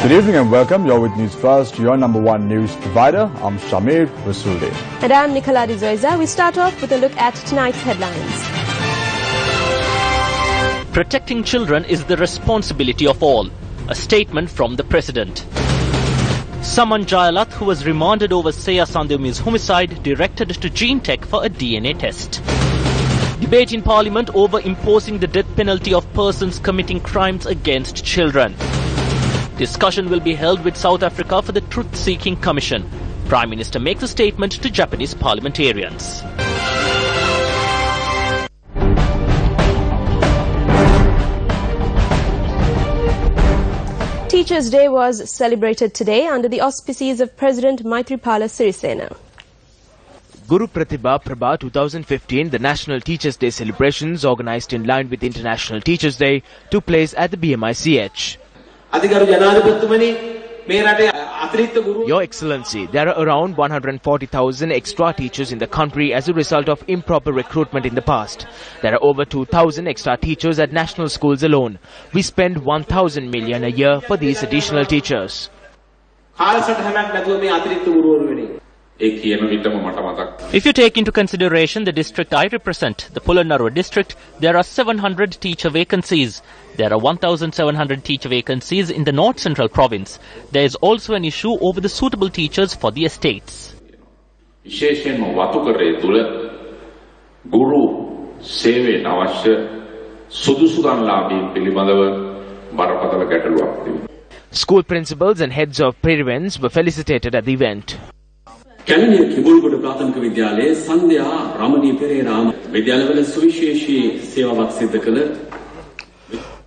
Good evening and welcome. You're with News First, your number one news provider. I'm Shamir Rasooli. And I'm Nicola Zoiza. We start off with a look at tonight's headlines. Protecting children is the responsibility of all. A statement from the President. Saman Jayalath, who was remanded over Seya Sandhyumi's homicide, directed to Gene Tech for a DNA test. Debate in Parliament over imposing the death penalty of persons committing crimes against children. Discussion will be held with South Africa for the Truth-Seeking Commission. Prime Minister makes a statement to Japanese parliamentarians. Teachers' Day was celebrated today under the auspices of President Maithripala Sirisena. Guru Pratibha Prabha 2015, the National Teachers' Day celebrations organized in line with International Teachers' Day, took place at the BMICH. Your Excellency, there are around 140,000 extra teachers in the country as a result of improper recruitment in the past. There are over 2,000 extra teachers at national schools alone. We spend 1,000 million a year for these additional teachers. If you take into consideration the district I represent, the Polonnaruwa district, there are 700 teacher vacancies. There are 1,700 teacher vacancies in the North Central province. There is also an issue over the suitable teachers for the estates. School principals and heads of parents were felicitated at the event.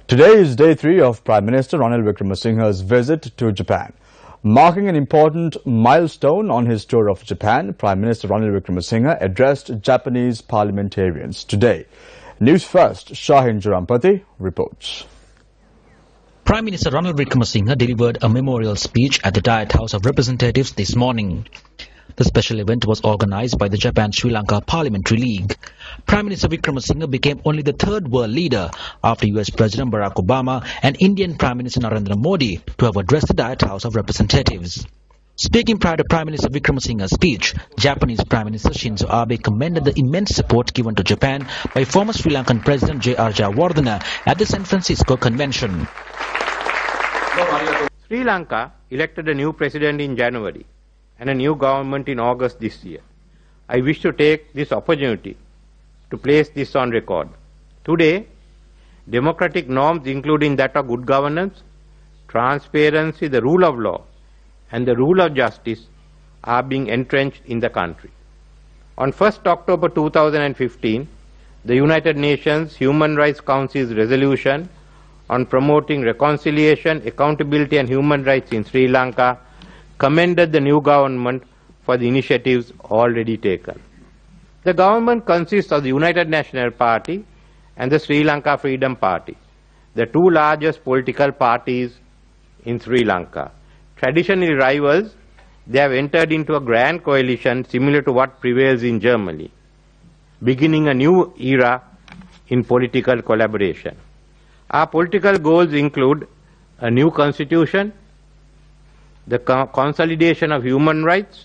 Today is day 3 of Prime Minister Ranil Wickremesinghe's visit to Japan. Marking an important milestone on his tour of Japan, Prime Minister Ranil Wickremesinghe addressed Japanese parliamentarians today. News First, Shahin Jurampati reports. Prime Minister Ranil Wickremesinghe delivered a memorial speech at the Diet House of Representatives this morning. The special event was organized by the Japan-Sri Lanka Parliamentary League. Prime Minister Wickremesinghe became only the third world leader after US President Barack Obama and Indian Prime Minister Narendra Modi to have addressed the Diet House of Representatives. Speaking prior to Prime Minister Wickremesinghe's speech, Japanese Prime Minister Shinzo Abe commended the immense support given to Japan by former Sri Lankan President J.R. Jayawardena at the San Francisco Convention. Sri Lanka elected a new president in January and a new government in August this year. I wish to take this opportunity to place this on record. Today, democratic norms including that of good governance, transparency, the rule of law and the rule of justice are being entrenched in the country. On 1st October 2015, the United Nations Human Rights Council's resolution on promoting reconciliation, accountability and human rights in Sri Lanka commended the new government for the initiatives already taken. The government consists of the United National Party and the Sri Lanka Freedom Party, the two largest political parties in Sri Lanka. Traditionally rivals, they have entered into a grand coalition similar to what prevails in Germany, beginning a new era in political collaboration. Our political goals include a new constitution, the consolidation of human rights,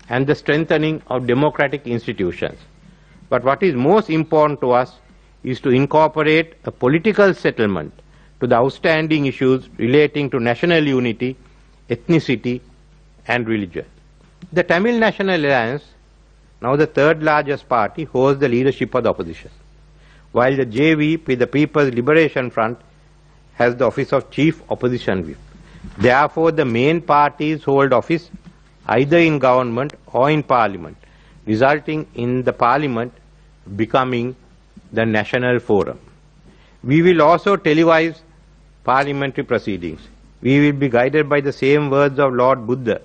and the strengthening of democratic institutions. But what is most important to us is to incorporate a political settlement to the outstanding issues relating to national unity, ethnicity, and religion. The Tamil National Alliance, now the third largest party, holds the leadership of the opposition, while the JVP, the People's Liberation Front, has the office of Chief Opposition Whip. Therefore, the main parties hold office either in government or in parliament, resulting in the parliament becoming the national forum. We will also televise parliamentary proceedings. We will be guided by the same words of Lord Buddha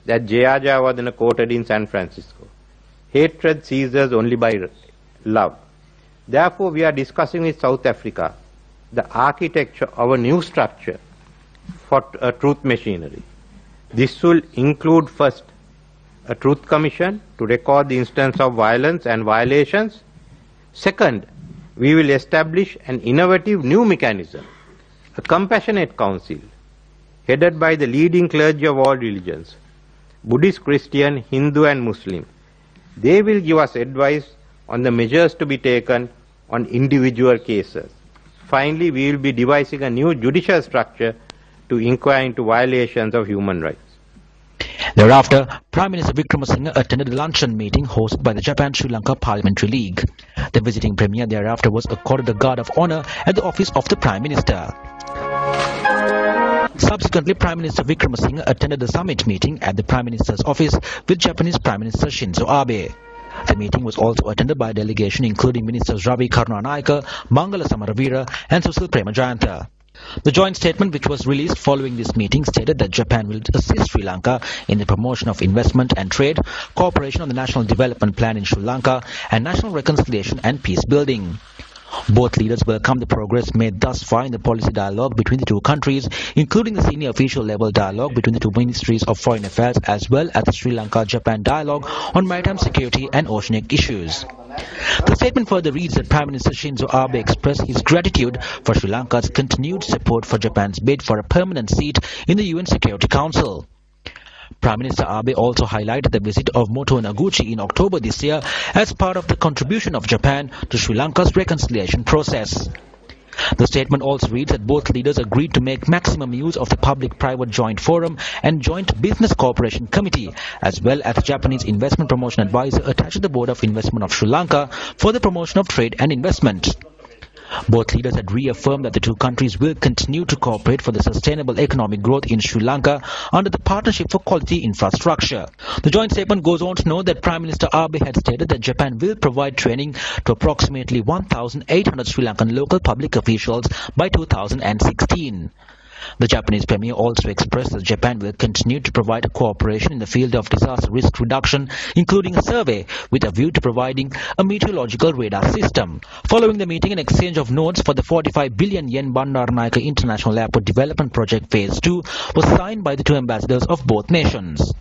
that J.R. Jayawardena quoted in San Francisco. Hatred ceases only by love. Therefore, we are discussing with South Africa the architecture of a new structure for a truth machinery. This will include first a truth commission to record the instance of violence and violations. Second, we will establish an innovative new mechanism, a compassionate council headed by the leading clergy of all religions, Buddhist, Christian, Hindu and Muslim. They will give us advice on the measures to be taken on individual cases. Finally, we will be devising a new judicial structure to inquire into violations of human rights. Thereafter, Prime Minister Wickremesinghe attended a luncheon meeting hosted by the Japan-Sri Lanka Parliamentary League. The visiting Premier thereafter was accorded the Guard of Honour at the office of the Prime Minister. Subsequently, Prime Minister Wickremesinghe attended the summit meeting at the Prime Minister's office with Japanese Prime Minister Shinzo Abe. The meeting was also attended by a delegation including Ministers Ravi Karunanayake, Mangala Samaravira and Susil Premajayanta. The joint statement which was released following this meeting stated that Japan will assist Sri Lanka in the promotion of investment and trade, cooperation on the National Development Plan in Sri Lanka and national reconciliation and peace building. Both leaders welcomed the progress made thus far in the policy dialogue between the two countries, including the senior official level dialogue between the two ministries of foreign affairs as well as the Sri Lanka-Japan dialogue on maritime security and oceanic issues. The statement further reads that Prime Minister Shinzo Abe expressed his gratitude for Sri Lanka's continued support for Japan's bid for a permanent seat in the UN Security Council. Prime Minister Abe also highlighted the visit of Moto Noguchi in October this year as part of the contribution of Japan to Sri Lanka's reconciliation process. The statement also reads that both leaders agreed to make maximum use of the Public-Private Joint Forum and Joint Business Cooperation Committee, as well as the Japanese Investment Promotion Advisor attached to the Board of Investment of Sri Lanka for the promotion of trade and investment. Both leaders had reaffirmed that the two countries will continue to cooperate for the sustainable economic growth in Sri Lanka under the Partnership for Quality Infrastructure. The joint statement goes on to note that Prime Minister Abe had stated that Japan will provide training to approximately 1,800 Sri Lankan local public officials by 2016. The Japanese Premier also expressed that Japan will continue to provide cooperation in the field of disaster risk reduction, including a survey with a view to providing a meteorological radar system. Following the meeting, an exchange of notes for the 45 billion yen Bandaranaike International Airport Development Project Phase 2 was signed by the two ambassadors of both nations.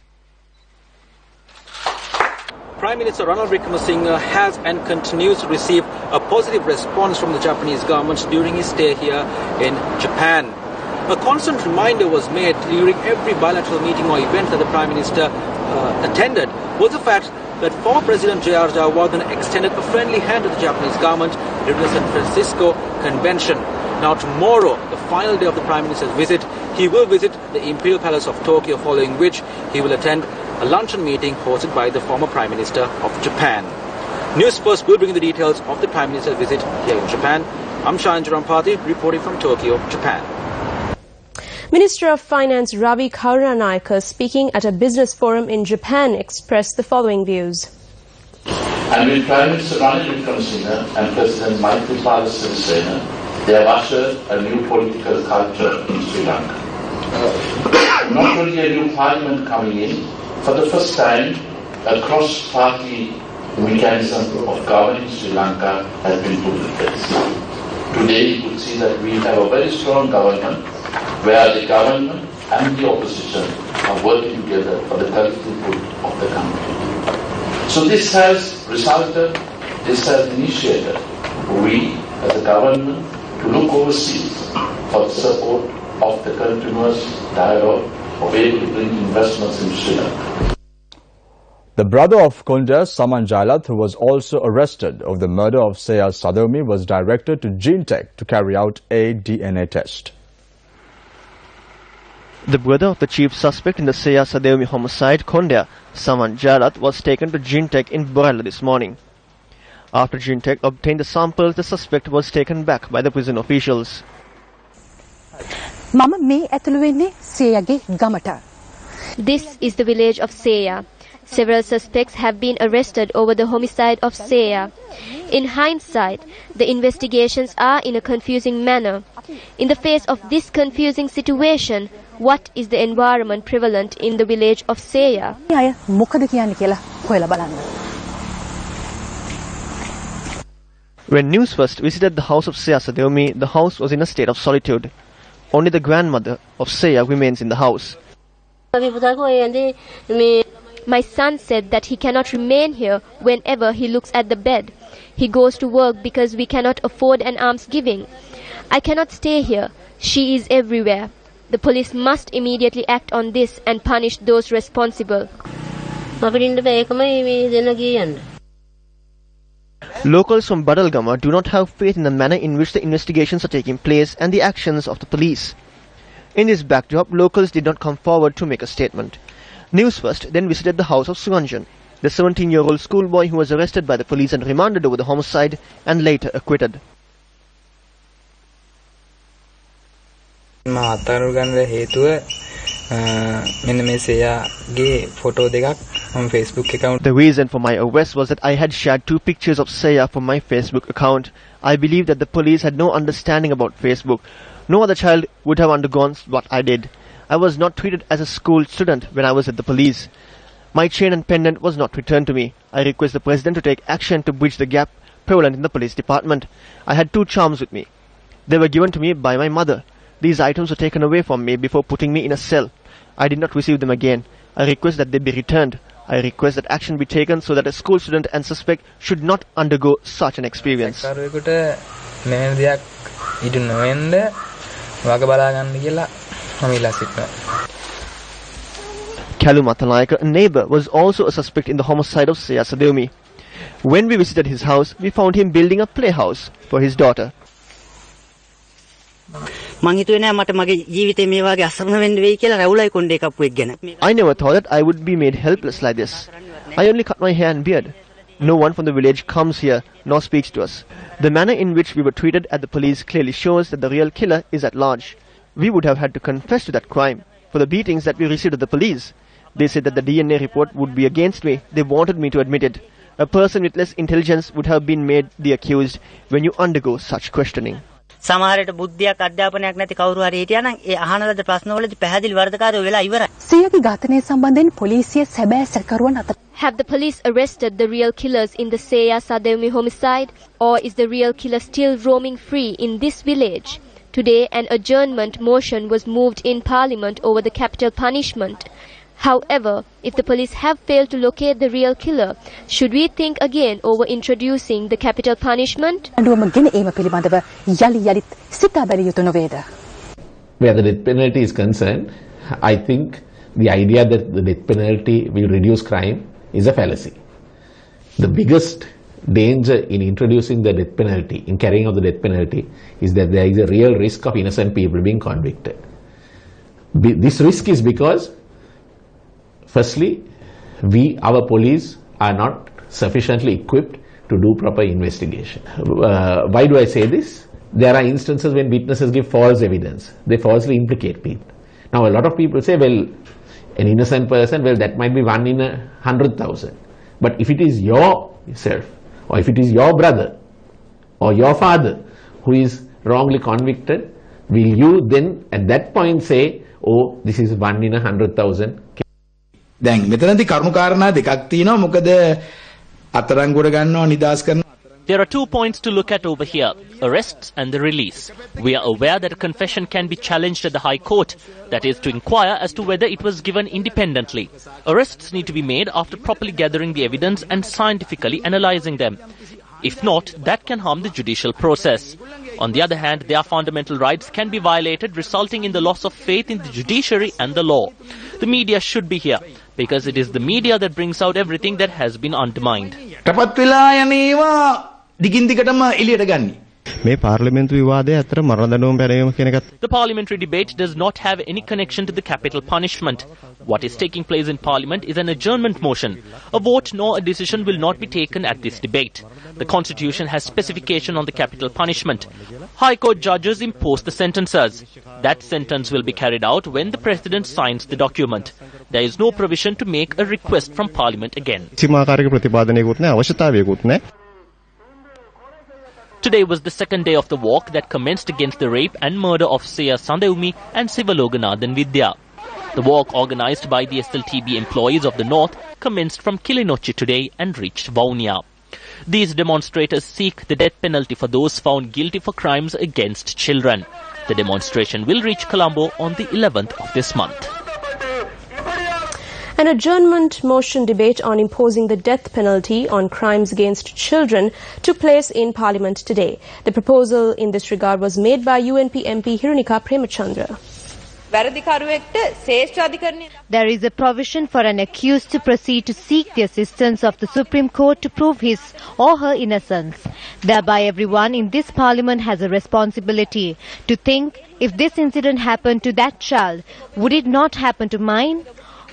Prime Minister Ranil Wickremesinghe has and continues to receive a positive response from the Japanese government during his stay here in Japan. A constant reminder was made during every bilateral meeting or event that the Prime Minister attended was the fact that former President J.R. Jayawardena extended a friendly hand to the Japanese government during the San Francisco Convention. Now tomorrow, the final day of the Prime Minister's visit, he will visit the Imperial Palace of Tokyo, following which he will attend a luncheon meeting hosted by the former Prime Minister of Japan. Newsfirst will bring you the details of the Prime Minister's visit here in Japan. I'm Shayan Jarampati, reporting from Tokyo, Japan. Minister of Finance Ravi Karunanayake, speaking at a business forum in Japan, expressed the following views. And with Prime Minister Ranil Wickremesinghe and President Maithripala Sirisena, they have ushered a new political culture in Sri Lanka. Not only a new parliament coming in, for the first time a cross-party mechanism of governing Sri Lanka has been put in place. Today you could see that we have a very strong government where the government and the opposition are working together for the collective good of the country. So this has resulted, this has initiated we as a government to look overseas for the support of the continuous dialogue of able to bring investments in Sri Lanka. The brother of Konja, Saman Jailath, who was also arrested over the murder of Seya Sadomi, was directed to Gene Tech to carry out a DNA test. The brother of the chief suspect in the Seya Sadomi homicide, Konda, Saman Jailath, was taken to Gene Tech in Borella this morning. After Gene Tech obtained the samples, the suspect was taken back by the prison officials. This is the village of Seya. Several suspects have been arrested over the homicide of Seya. In hindsight, the investigations are in a confusing manner. In the face of this confusing situation, what is the environment prevalent in the village of Seya? When Newsfirst visited the house of Seya Sadomi, the house was in a state of solitude. Only the grandmother of Seya remains in the house. My son said that he cannot remain here whenever he looks at the bed. He goes to work because we cannot afford an almsgiving. I cannot stay here. She is everywhere. The police must immediately act on this and punish those responsible. Locals from Badalgama do not have faith in the manner in which the investigations are taking place and the actions of the police. In this backdrop, locals did not come forward to make a statement. Newsfirst then visited the house of Suranjan, the 17-year-old schoolboy who was arrested by the police and remanded over the homicide and later acquitted. The reason for my arrest was that I had shared 2 pictures of Saya from my Facebook account. I believe that the police had no understanding about Facebook. No other child would have undergone what I did. I was not treated as a school student when I was at the police. My chain and pendant was not returned to me. I request the President to take action to bridge the gap prevalent in the police department. I had 2 charms with me. They were given to me by my mother. These items were taken away from me before putting me in a cell. I did not receive them again. I request that they be returned. I request that action be taken so that a school student and suspect should not undergo such an experience. Kalumathanayaka, a neighbor, was also a suspect in the homicide of Saya Sadewmi. When we visited his house, we found him building a playhouse for his daughter. I never thought that I would be made helpless like this. I only cut my hair and beard. No one from the village comes here nor speaks to us. The manner in which we were treated at the police clearly shows that the real killer is at large. We would have had to confess to that crime for the beatings that we received at the police. They said that the DNA report would be against me. They wanted me to admit it. A person with less intelligence would have been made the accused when you undergo such questioning. සමහරට බුද්ධියක් අධ්‍යාපනයක් නැති කවුරු හරි හිටියා නම් ඒ අහන ලද ප්‍රශ්නවලදී පැහැදිලි වරදකාරයෝ වෙලා ඉවරයි. සියගේ ඝාතනය සම්බන්ධයෙන් පොලිසිය සැබෑ සැකකරුවන් අතර. Have the police arrested the real killers in the Saya Sadewmi homicide, or is the real killer still roaming free in this village? Today, an adjournment motion was moved in Parliament over the capital punishment. However, if the police have failed to locate the real killer, should we think again over introducing the capital punishment? Where the death penalty is concerned, I think the idea that the death penalty will reduce crime is a fallacy. The biggest danger in introducing the death penalty, in carrying out the death penalty, is that there is a real risk of innocent people being convicted. This risk is because, firstly, our police are not sufficiently equipped to do proper investigation. Why do I say this? There are instances when witnesses give false evidence. They falsely implicate people. Now, a lot of people say, well, an innocent person, well, that might be 1 in 100,000. But if it is yourself, or if it is your brother, or your father who is wrongly convicted, will you then at that point say, oh, this is 1 in 100,000? දැන් මෙතනදී කරුණු කාරණා දෙකක් තියෙනවා මොකද අතරංගුවට ගන්නවා නිදාස් කරනවා. There are 2 points to look at over here, arrests and the release. We are aware that a confession can be challenged at the High Court, that is to inquire as to whether it was given independently. Arrests need to be made after properly gathering the evidence and scientifically analyzing them. If not, that can harm the judicial process. On the other hand, their fundamental rights can be violated, resulting in the loss of faith in the judiciary and the law. The media should be here, because it is the media that brings out everything that has been undermined. The parliamentary debate does not have any connection to the capital punishment. What is taking place in Parliament is an adjournment motion. A vote nor a decision will not be taken at this debate. The Constitution has specification on the capital punishment. High Court judges impose the sentences. That sentence will be carried out when the President signs the document. There is no provision to make a request from Parliament again. Today was the second day of the walk that commenced against the rape and murder of Saya Sadewmi and Sivaloganathan Vidya. The walk, organized by the SLTB employees of the North, commenced from Kilinochchi today and reached Vaunia. These demonstrators seek the death penalty for those found guilty for crimes against children. The demonstration will reach Colombo on the 11th of this month. An adjournment motion debate on imposing the death penalty on crimes against children took place in Parliament today. The proposal in this regard was made by UNP MP Hirunika Premachandra. There is a provision for an accused to proceed to seek the assistance of the Supreme Court to prove his or her innocence. Thereby everyone in this parliament has a responsibility to think, if this incident happened to that child, would it not happen to mine?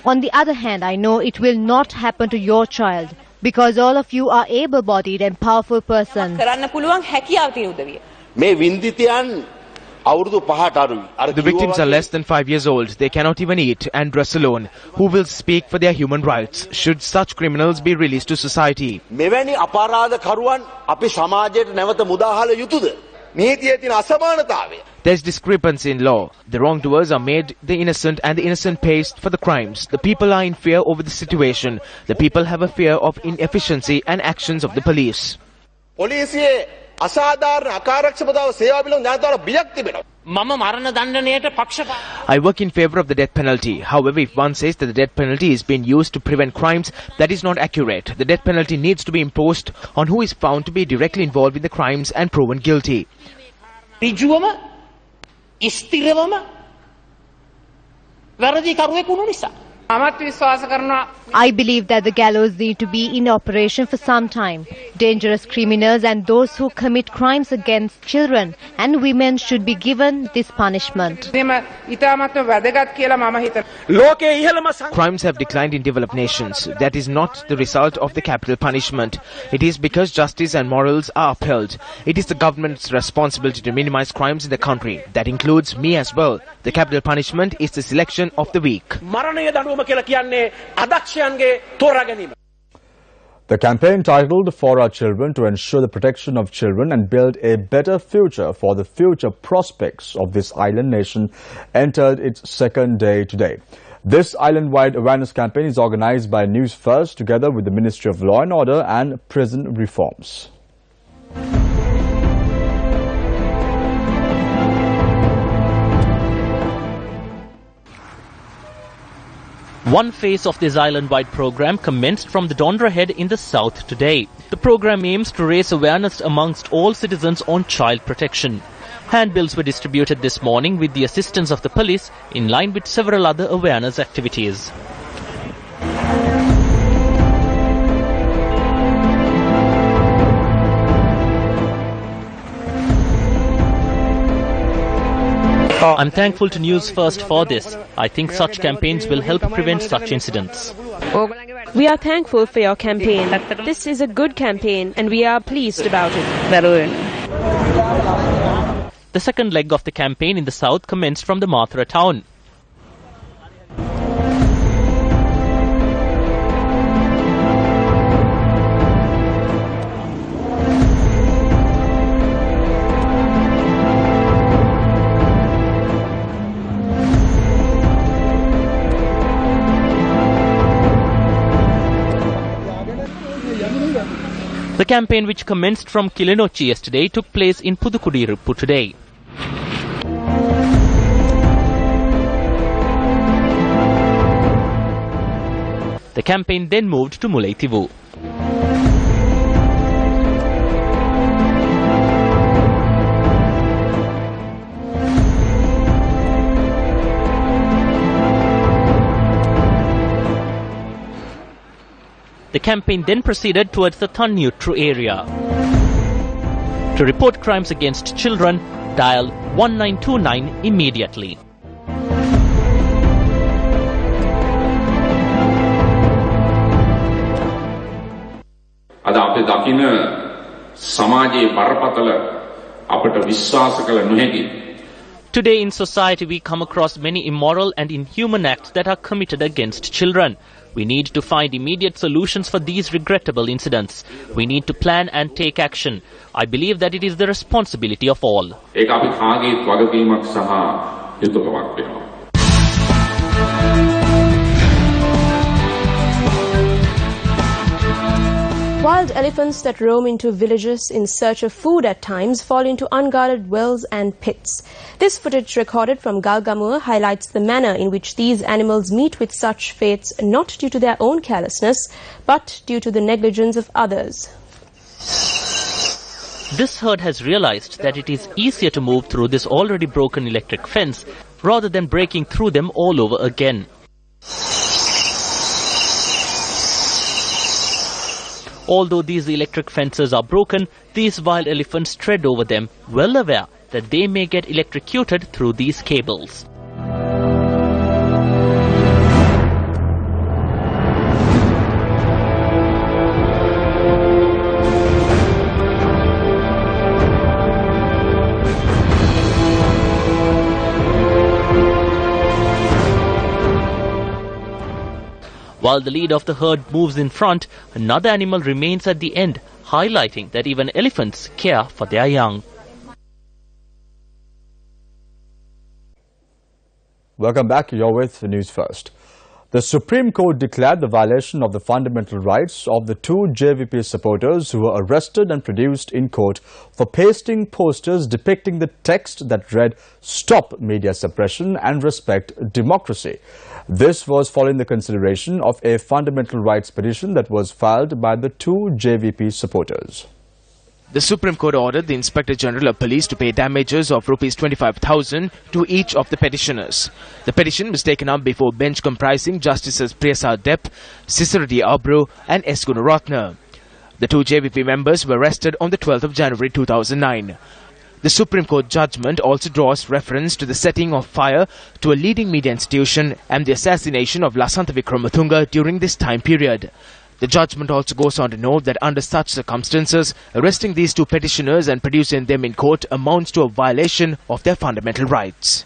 On the other hand, I know it will not happen to your child, because all of you are able-bodied and powerful persons. The victims are less than 5 years old. They cannot even eat and dress alone. Who will speak for their human rights? Should such criminals be released to society? There's discrepancy in law. The wrongdoers are made the innocent and the innocent pays for the crimes. The people are in fear over the situation. The people have a fear of inefficiency and actions of the police. I work in favor of the death penalty. However, if one says that the death penalty is being used to prevent crimes, that is not accurate. The death penalty needs to be imposed on who is found to be directly involved in the crimes and proven guilty. I believe that the gallows need to be in operation for some time. Dangerous criminals and those who commit crimes against children and women should be given this punishment. Crimes have declined in developed nations. That is not the result of the capital punishment. It is because justice and morals are upheld. It is the government's responsibility to minimize crimes in the country. That includes me as well. The capital punishment is the selection of the weak. The campaign titled For Our Children to ensure the protection of children and build a better future for the future prospects of this island nation entered its second day today. This island-wide awareness campaign is organized by News1st together with the Ministry of Law and Order and Prison Reforms. One phase of this island-wide program commenced from the Dondra Head in the south today. The program aims to raise awareness amongst all citizens on child protection. Handbills were distributed this morning with the assistance of the police in line with several other awareness activities. I'm thankful to News1st for this. I think such campaigns will help prevent such incidents. We are thankful for your campaign. This is a good campaign and we are pleased about it. The second leg of the campaign in the south commenced from the Mathura town. The campaign, which commenced from Kilinochi yesterday, took place in Pudukudiruppu today. The campaign then moved to Mullaitivu. The campaign then proceeded towards the Thannutru area. To report crimes against children, dial 1929 immediately. අද අපි දකින සමාජයේ බරපතල අපට විශ්වාස කළ නොහැකි. Today in society we come across many immoral and inhuman acts that are committed against children. We need to find immediate solutions for these regrettable incidents. We need to plan and take action. I believe that it is the responsibility of all. ඒක අපි කාගේත් වගකීමක් සහ යුතුයකමක් වෙනවා. Wild elephants that roam into villages in search of food at times fall into unguarded wells and pits. This footage recorded from Galgamur highlights the manner in which these animals meet with such fates, not due to their own carelessness, but due to the negligence of others. This herd has realized that it is easier to move through this already broken electric fence rather than breaking through them all over again. Although these electric fences are broken, these wild elephants tread over them, well aware that they may get electrocuted through these cables. While the lead of the herd moves in front, another animal remains at the end, highlighting that even elephants care for their young. Welcome back. You're with News First. The Supreme Court declared the violation of the fundamental rights of the two JVP supporters who were arrested and produced in court for pasting posters depicting the text that read "Stop Media Suppression and Respect Democracy." This was following the consideration of a fundamental rights petition that was filed by the two JVP supporters. The Supreme Court ordered the Inspector General of Police to pay damages of Rs 25,000 to each of the petitioners. The petition was taken up before a bench comprising Justices Priyasa Depp, Sisirati Abro and S. Gunaratna. The two JVP members were arrested on the 12th of January 2009. The Supreme Court judgment also draws reference to the setting of fire to a leading media institution and the assassination of Lasantha Wickrematunge during this time period. The judgment also goes on to note that under such circumstances, arresting these two petitioners and producing them in court amounts to a violation of their fundamental rights.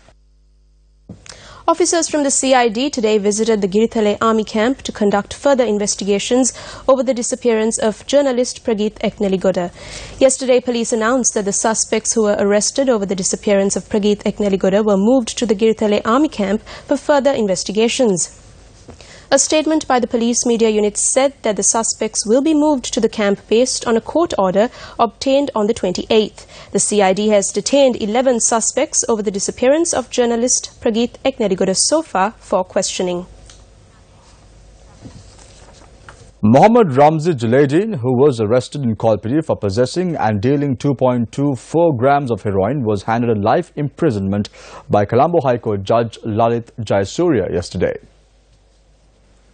Officers from the CID today visited the Girithale Army camp to conduct further investigations over the disappearance of journalist Prageeth Ekneligoda. Yesterday, police announced that the suspects who were arrested over the disappearance of Prageeth Ekneligoda were moved to the Girithale Army camp for further investigations. A statement by the police media unit said that the suspects will be moved to the camp based on a court order obtained on the 28th. The CID has detained 11 suspects over the disappearance of journalist Prageeth Ekneligoda so far for questioning. Mohammed Ramzi Junaidi, who was arrested in Kolpiri for possessing and dealing 2.24 grams of heroin, was handed a life imprisonment by Colombo High Court Judge Lalit Jayasuriya yesterday.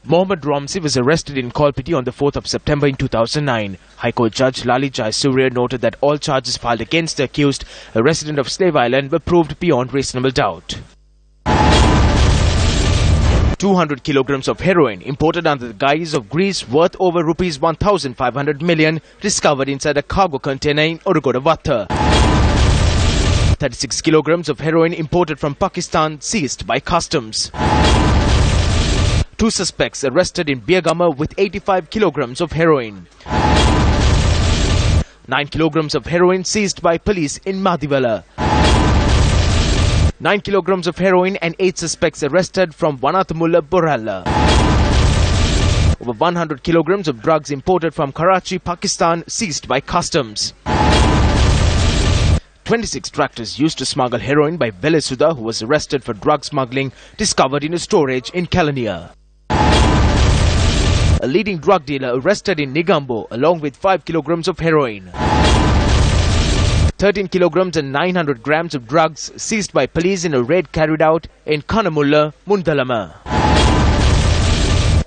Mohammed Ramzi was arrested in Kolpiti on the 4th of September in 2009. High Court Judge Lalit Jayasuriya noted that all charges filed against the accused, a resident of Slave Island, were proved beyond reasonable doubt. 200 kilograms of heroin imported under the guise of grease worth over Rs 1,500 million discovered inside a cargo container in Orugodavatta. 36 kilograms of heroin imported from Pakistan seized by customs. Two suspects arrested in Biagama with 85 kilograms of heroin. 9 kilograms of heroin seized by police in Madiwala. 9 kilograms of heroin and 8 suspects arrested from Wanathamulla, Boralla. Over 100 kilograms of drugs imported from Karachi, Pakistan seized by customs. 26 tractors used to smuggle heroin by Velasudha, who was arrested for drug smuggling, discovered in a storage in Kelaniya. A leading drug dealer arrested in Nigambo along with 5 kilograms of heroin. 13 kilograms and 900 grams of drugs seized by police in a raid carried out in Kanamulla, Mundalama.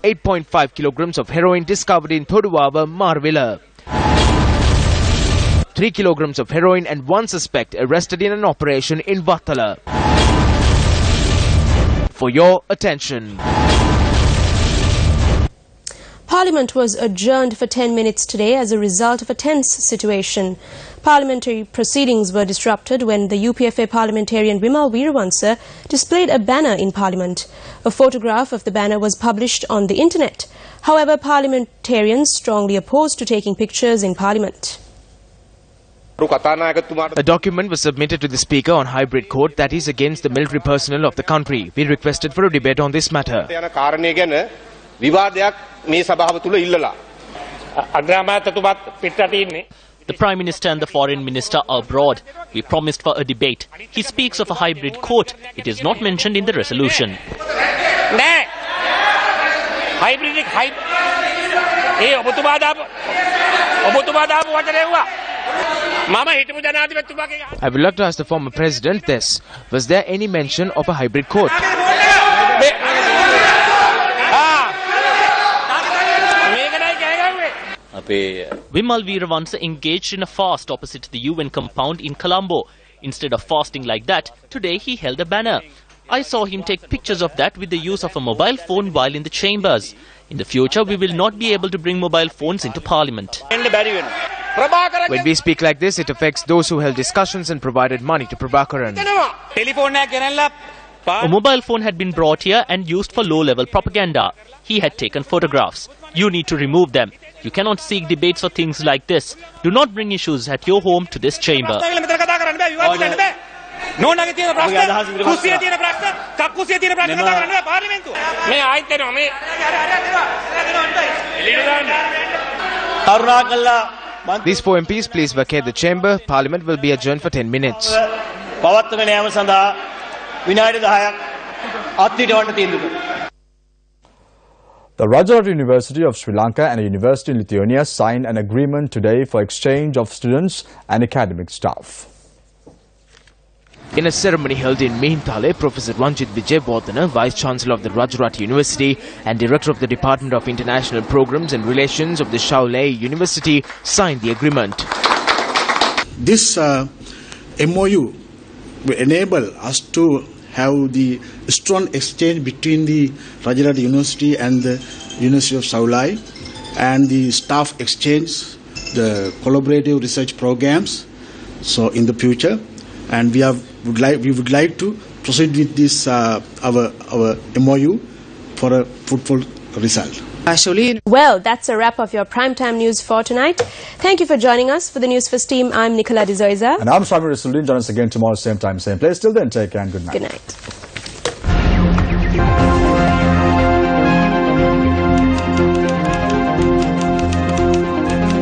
8.5 kilograms of heroin discovered in Thoduwava, Marvilla. 3 kilograms of heroin and 1 suspect arrested in an operation in Vattala. For your attention. Parliament was adjourned for 10 minutes today as a result of a tense situation. Parliamentary proceedings were disrupted when the UPFA parliamentarian Vimal Weerawansa displayed a banner in Parliament. A photograph of the banner was published on the internet. However, parliamentarians strongly opposed to taking pictures in Parliament. A document was submitted to the Speaker on hybrid court that is against the military personnel of the country. We requested for a debate on this matter. The Prime Minister and the Foreign Minister are abroad. We promised for a debate. He speaks of a hybrid court. It is not mentioned in the resolution. I would like to ask the former president this. Was there any mention of a hybrid court? Vimal Weerawansa engaged in a fast opposite the UN compound in Colombo. Instead of fasting like that, today he held a banner. I saw him take pictures of that with the use of a mobile phone while in the chambers. In the future, we will not be able to bring mobile phones into parliament. When we speak like this, it affects those who held discussions and provided money to Prabhakaran. A mobile phone had been brought here and used for low-level propaganda. He had taken photographs. You need to remove them. You cannot seek debates for things like this. Do not bring issues at your home to this chamber. These 4 MPs please vacate the chamber. Parliament will be adjourned for 10 minutes. The Rajarat University of Sri Lanka and a university in Lithuania signed an agreement today for exchange of students and academic staff. In a ceremony held in Mihintale, Professor Ranjit Vijayabodhana, Vice-Chancellor of the Rajarat University and Director of the Department of International Programs and Relations of the Shaolei University, signed the agreement. This MOU will enable us to have the strong exchange between the Rajarat University and the University of Shaolei, and the staff exchange, the collaborative research programs. So in the future, and we would like to proceed with this our MOU for a fruitful result. Well, that's a wrap of your primetime news for tonight. Thank you for joining us. For the Newsfirst team, I'm Nicola De Zoiza. And I'm Shamir Rasuluddin. Join us again tomorrow, same time, same place. Till then, take care and good night. Good night.